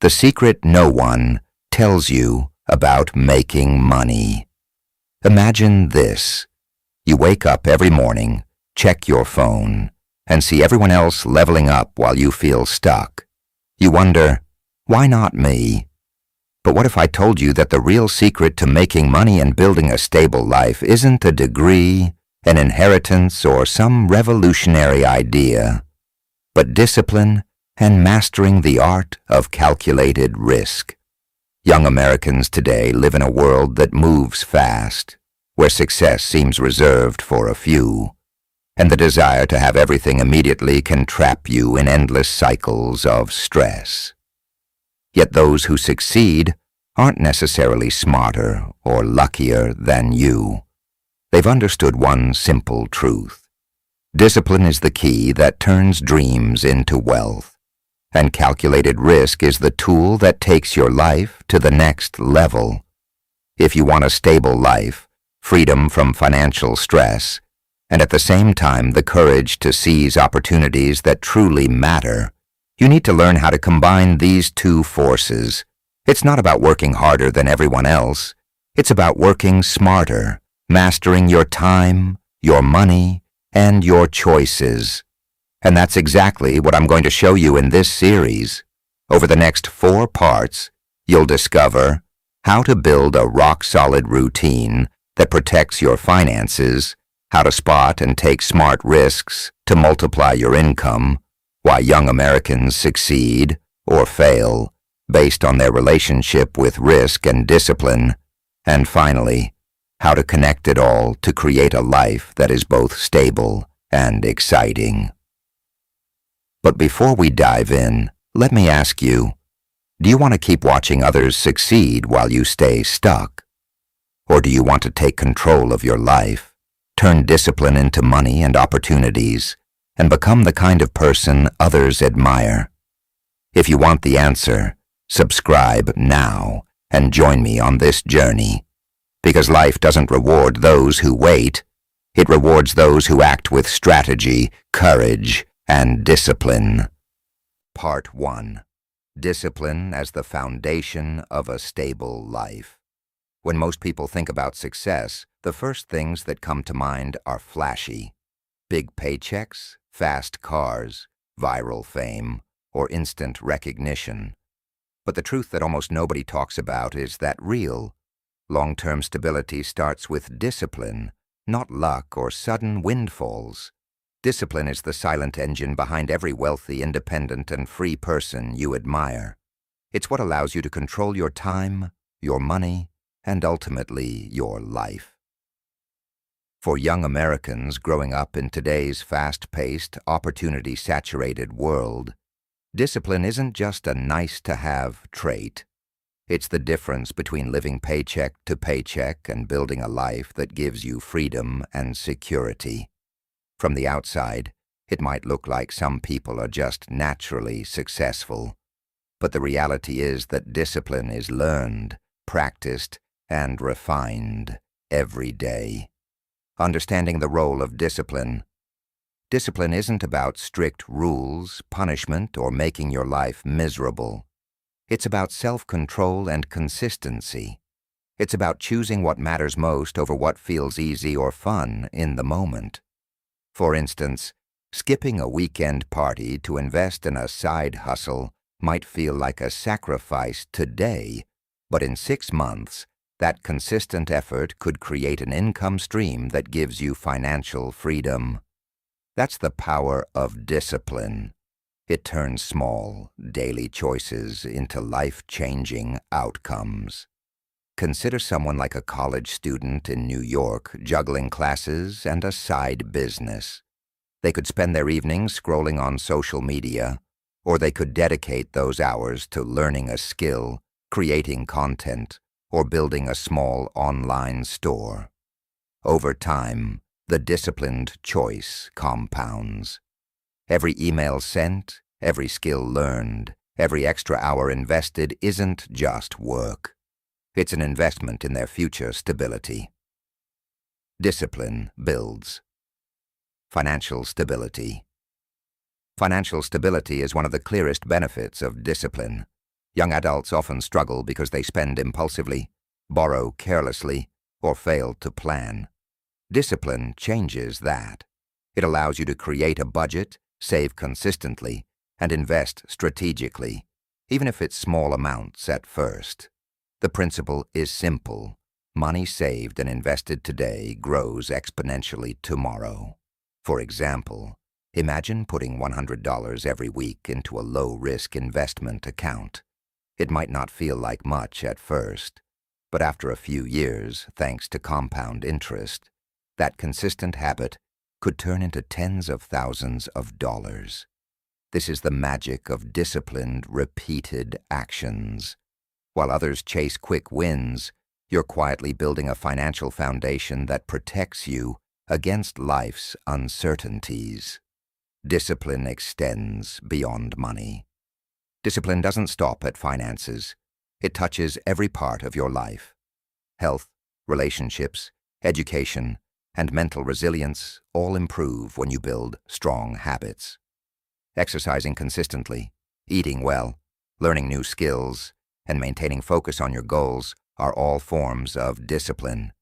The secret no one tells you about making money. Imagine this. You wake up every morning, check your phone, and see everyone else leveling up while you feel stuck. You wonder, why not me? But what if I told you that the real secret to making money and building a stable life isn't a degree, an inheritance, or some revolutionary idea, but discipline and mastering the art of calculated risk? Young Americans today live in a world that moves fast, where success seems reserved for a few, and the desire to have everything immediately can trap you in endless cycles of stress. Yet those who succeed aren't necessarily smarter or luckier than you. They've understood one simple truth. Discipline is the key that turns dreams into wealth, and calculated risk is the tool that takes your life to the next level. If you want a stable life, freedom from financial stress, and at the same time the courage to seize opportunities that truly matter, you need to learn how to combine these two forces. It's not about working harder than everyone else. It's about working smarter, mastering your time, your money, and your choices. And that's exactly what I'm going to show you in this series. Over the next 4 parts, you'll discover how to build a rock-solid routine that protects your finances, how to spot and take smart risks to multiply your income, why young Americans succeed or fail based on their relationship with risk and discipline, and finally, how to connect it all to create a life that is both stable and exciting. But before we dive in, let me ask you, do you want to keep watching others succeed while you stay stuck? Or do you want to take control of your life, turn discipline into money and opportunities, and become the kind of person others admire? If you want the answer, subscribe now and join me on this journey. Because life doesn't reward those who wait. It rewards those who act with strategy, courage, and discipline. Part 1. Discipline as the foundation of a stable life. When most people think about success, the first things that come to mind are flashy. Big paychecks, fast cars, viral fame, or instant recognition. But the truth that almost nobody talks about is that real, long-term stability starts with discipline, not luck or sudden windfalls. Discipline is the silent engine behind every wealthy, independent, and free person you admire. It's what allows you to control your time, your money, and ultimately your life. For young Americans growing up in today's fast-paced, opportunity-saturated world, discipline isn't just a nice-to-have trait. It's the difference between living paycheck to paycheck and building a life that gives you freedom and security. From the outside, it might look like some people are just naturally successful. But the reality is that discipline is learned, practiced, and refined every day. Understanding the role of discipline. Discipline isn't about strict rules, punishment, or making your life miserable. It's about self-control and consistency. It's about choosing what matters most over what feels easy or fun in the moment. For instance, skipping a weekend party to invest in a side hustle might feel like a sacrifice today, but in 6 months, that consistent effort could create an income stream that gives you financial freedom. That's the power of discipline. It turns small, daily choices into life-changing outcomes. Consider someone like a college student in New York juggling classes and a side business. They could spend their evenings scrolling on social media, or they could dedicate those hours to learning a skill, creating content, or building a small online store. Over time, the disciplined choice compounds. Every email sent, every skill learned, every extra hour invested isn't just work. It's an investment in their future stability. Discipline builds financial stability. Financial stability is one of the clearest benefits of discipline. Young adults often struggle because they spend impulsively, borrow carelessly, or fail to plan. Discipline changes that. It allows you to create a budget, save consistently, and invest strategically, even if it's small amounts at first. The principle is simple. Money saved and invested today grows exponentially tomorrow. For example, imagine putting $100 every week into a low-risk investment account. It might not feel like much at first, but after a few years, thanks to compound interest, that consistent habit could turn into tens of thousands of dollars. This is the magic of disciplined, repeated actions. While others chase quick wins, you're quietly building a financial foundation that protects you against life's uncertainties. Discipline extends beyond money. Discipline doesn't stop at finances. It touches every part of your life. Health, relationships, education, and mental resilience all improve when you build strong habits. Exercising consistently, eating well, learning new skills, and maintaining focus on your goals are all forms of discipline.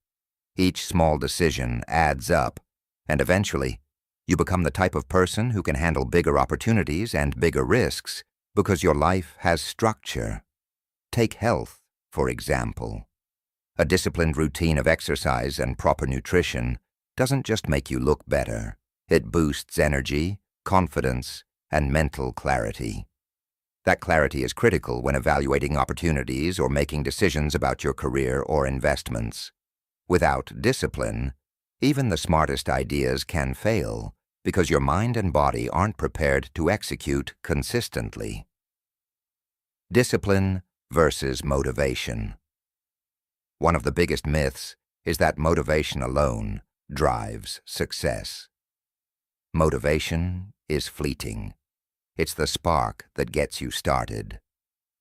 Each small decision adds up, and eventually, you become the type of person who can handle bigger opportunities and bigger risks because your life has structure. Take health, for example. A disciplined routine of exercise and proper nutrition doesn't just make you look better. It boosts energy, confidence, and mental clarity. That clarity is critical when evaluating opportunities or making decisions about your career or investments. Without discipline, even the smartest ideas can fail because your mind and body aren't prepared to execute consistently. Discipline versus motivation. One of the biggest myths is that motivation alone drives success. Motivation is fleeting. It's the spark that gets you started.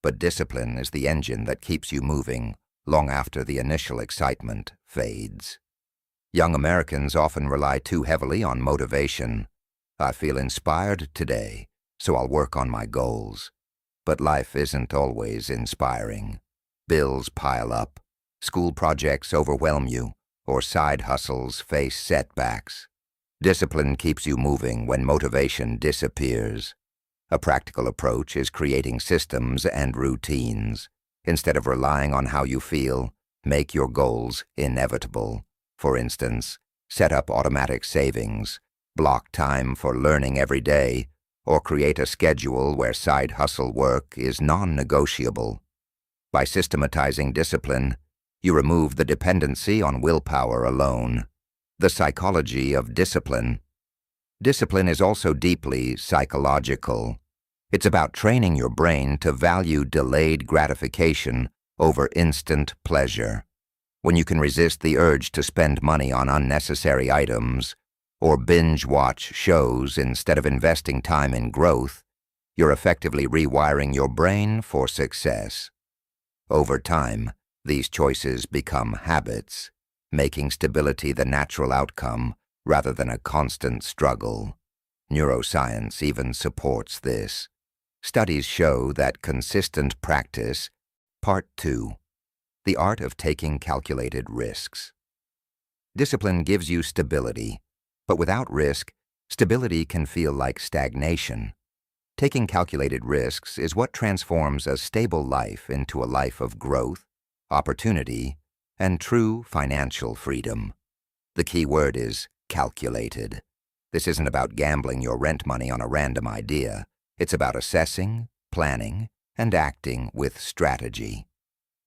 But discipline is the engine that keeps you moving long after the initial excitement fades. Young Americans often rely too heavily on motivation. I feel inspired today, so I'll work on my goals. But life isn't always inspiring. Bills pile up, school projects overwhelm you, or side hustles face setbacks. Discipline keeps you moving when motivation disappears. A practical approach is creating systems and routines. Instead of relying on how you feel, make your goals inevitable. For instance, set up automatic savings, block time for learning every day, or create a schedule where side hustle work is non-negotiable. By systematizing discipline, you remove the dependency on willpower alone. The psychology of discipline. Discipline is also deeply psychological. It's about training your brain to value delayed gratification over instant pleasure. When you can resist the urge to spend money on unnecessary items or binge-watch shows instead of investing time in growth, you're effectively rewiring your brain for success. Over time, these choices become habits, making stability the natural outcome rather than a constant struggle. Neuroscience even supports this. Studies show that consistent practice. Part 2. The art of taking calculated risks. Discipline gives you stability, but without risk, stability can feel like stagnation. Taking calculated risks is what transforms a stable life into a life of growth, opportunity, and true financial freedom. The key word is calculated. This isn't about gambling your rent money on a random idea. It's about assessing, planning, and acting with strategy.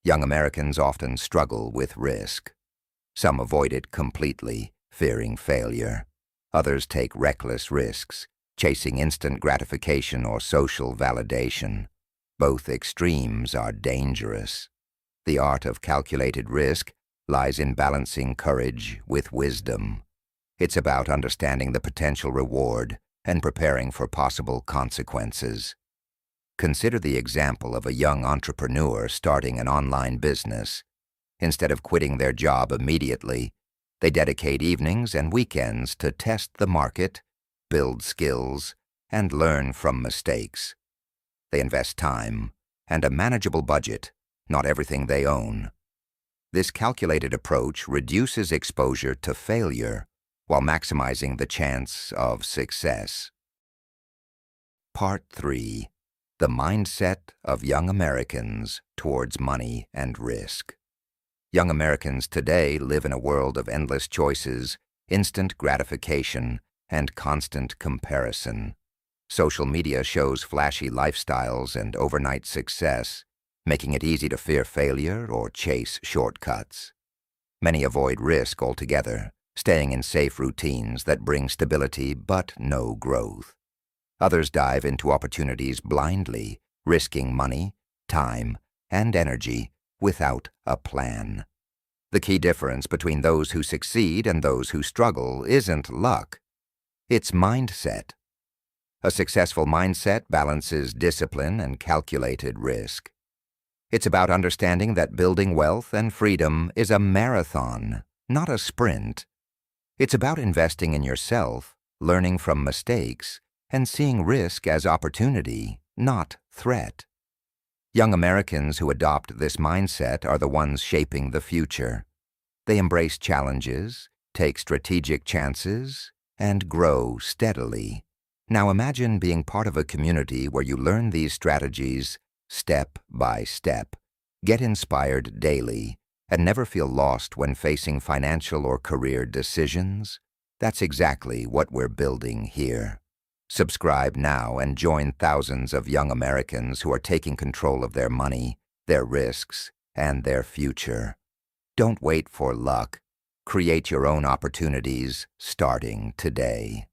Young Americans often struggle with risk. Some avoid it completely, fearing failure. Others take reckless risks, chasing instant gratification or social validation. Both extremes are dangerous. The art of calculated risk lies in balancing courage with wisdom. It's about understanding the potential reward and preparing for possible consequences. Consider the example of a young entrepreneur starting an online business. Instead of quitting their job immediately, they dedicate evenings and weekends to test the market, build skills, and learn from mistakes. They invest time and a manageable budget, not everything they own. This calculated approach reduces exposure to failure while maximizing the chance of success. Part 3. The Mindset of Young Americans Towards Money and Risk. Young Americans today live in a world of endless choices, instant gratification, and constant comparison. Social media shows flashy lifestyles and overnight success, making it easy to fear failure or chase shortcuts. Many avoid risk altogether, staying in safe routines that bring stability but no growth. Others dive into opportunities blindly, risking money, time, and energy without a plan. The key difference between those who succeed and those who struggle isn't luck. It's mindset. A successful mindset balances discipline and calculated risk. It's about understanding that building wealth and freedom is a marathon, not a sprint. It's about investing in yourself, learning from mistakes, and seeing risk as opportunity, not threat. Young Americans who adopt this mindset are the ones shaping the future. They embrace challenges, take strategic chances, and grow steadily. Now imagine being part of a community where you learn these strategies step by step, get inspired daily, and never feel lost when facing financial or career decisions. That's exactly what we're building here. Subscribe now and join thousands of young Americans who are taking control of their money, their risks, and their future. Don't wait for luck. Create your own opportunities starting today.